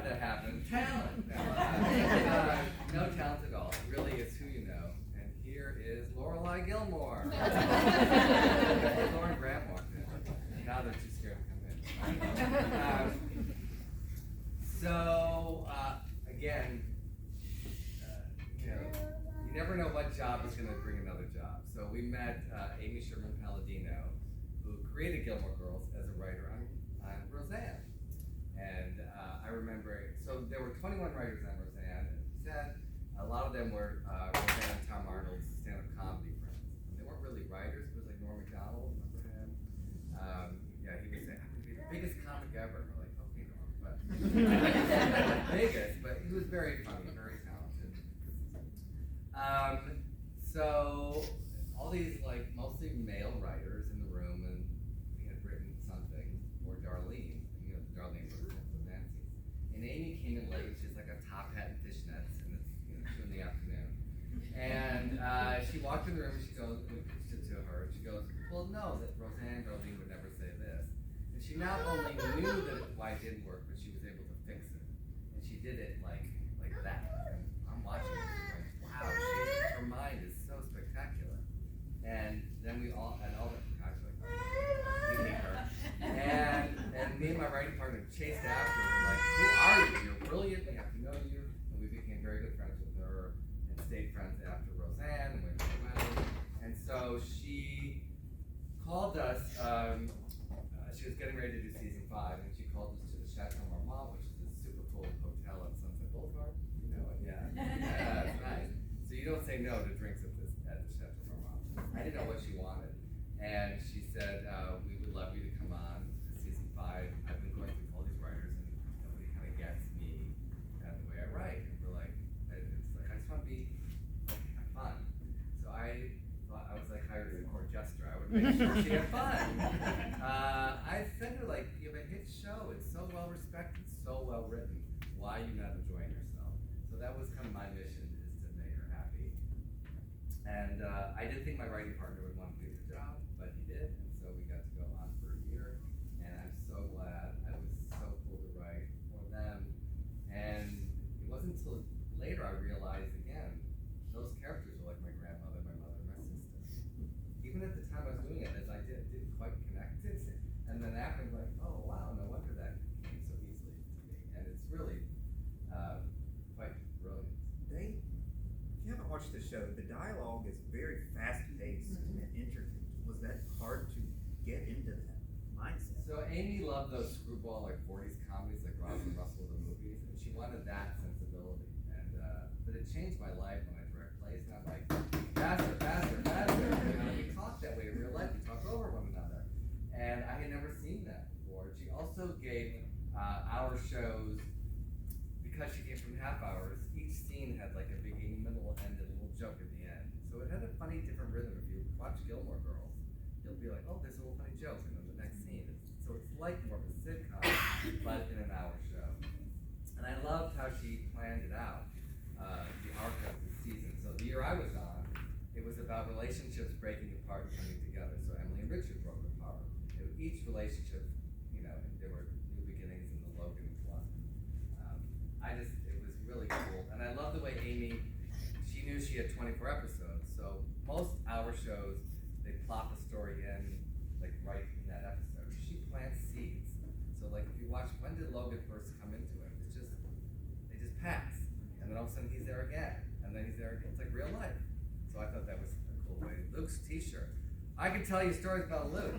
how'd that happen? Talent. No talent at all. It really is who you know. And here is Lorelai Gilmore. Lauren Grantmore. Now they're too scared to come in. Again, you never know what job is going to bring another job. So we met Amy Sherman-Palladino, who created Gilmore Girls as a writer on Roseanne. And I remember, so there were 21 writers on Roseanne, and he said a lot of them were Roseanne and Tom Arnold's stand-up comedy friends. And they weren't really writers. It was like Norm Macdonald, remember him? He would say, I'm going to be the biggest comic ever. We're like, okay, Norm. But biggest, but he was very funny, very talented. So all these like mostly male writers in the room, and we had written something for Darlene, Darlene was Nancy. And Amy came in late. She's like a top hat and fishnets, and it's 2 in the afternoon. And she walked in the room. And she goes, we pitched it to her. She goes, well, no, that Roseanne Darlene would never say this. And she not only knew why it didn't work, but she was able to fix it. And she did it like that. And I'm watching it. Wow, her mind is so spectacular. And then we all had all the guys were like, we hate her. And me and my writing partner chased after her. We're like, who are you? You're brilliant. We have to know you. And we became very good friends with her and stayed friends after Roseanne and went to the wedding. And so she called us. She was getting ready to do season 5, and she called us to the Chateau Marmont, which is this super cool hotel on Sunset Boulevard. You know it, yeah. Yeah, it's nice. So you don't say no to drinks at the Chateau Marmont. I didn't know what she wanted, and she said, we would love you to come on to season 5. I've been going through all these writers, and nobody kind of gets me and the way I write. And we're like, it's like I just want to be have fun. So I thought I was like hired as a court jester. I would make sure she had fun. I said to her, like, you have a hit show. It's so well respected, so well written. Why are you not enjoying yourself? So that was kind of my mission, is to make her happy. And I didn't think my writing partner would want to do the job, but he did. And so we got to go on for a year. And I'm so glad. I was so cool to write for them. And it wasn't until later I realized, again, those characters were like my grandmother, my mother, my sister. Even at the time I was doing it, as I didn't quite connect it. And then after, I'm like, oh, wow, no wonder that came so easily to me. And it's really quite brilliant. If you haven't watched the show, the dialogue is very fast-paced and intricate. Was that hard to get into that mindset? So Amy loved those screwball, like 40s comedies, like Rosalind Russell, the movies, and she wanted that sensibility. And but it changed my life when I direct plays, and I'm like, faster, faster, faster. We talk that way in real life. We talk over one another. And I had never seen that before. She also gave our shows, because she came from half hours, each scene had like a beginning, middle, and a little joke at the end. So it had a funny, different rhythm. If you watch Gilmore Girls, you'll be like, oh, there's a little funny joke, and then the next scene. So it's like more of a sitcom, but in an hour show. And I loved how she planned it out, the arc of the season. So the year I was on, it was about relationships breaking apart and coming together. So Emily and Richard broke apart. Each relationship, there were new beginnings, and the Logan one. It was really cool. And I love the way Amy, she knew she had 24 episodes. So most hour shows, they plop a story in, like right in that episode. She plants seeds. So like if you watch, when did Logan first come into it? They just pass. And then all of a sudden he's there again. And then he's there again. It's like real life. So I thought that was a cool way. Luke's t-shirt. I could tell you stories about Luke.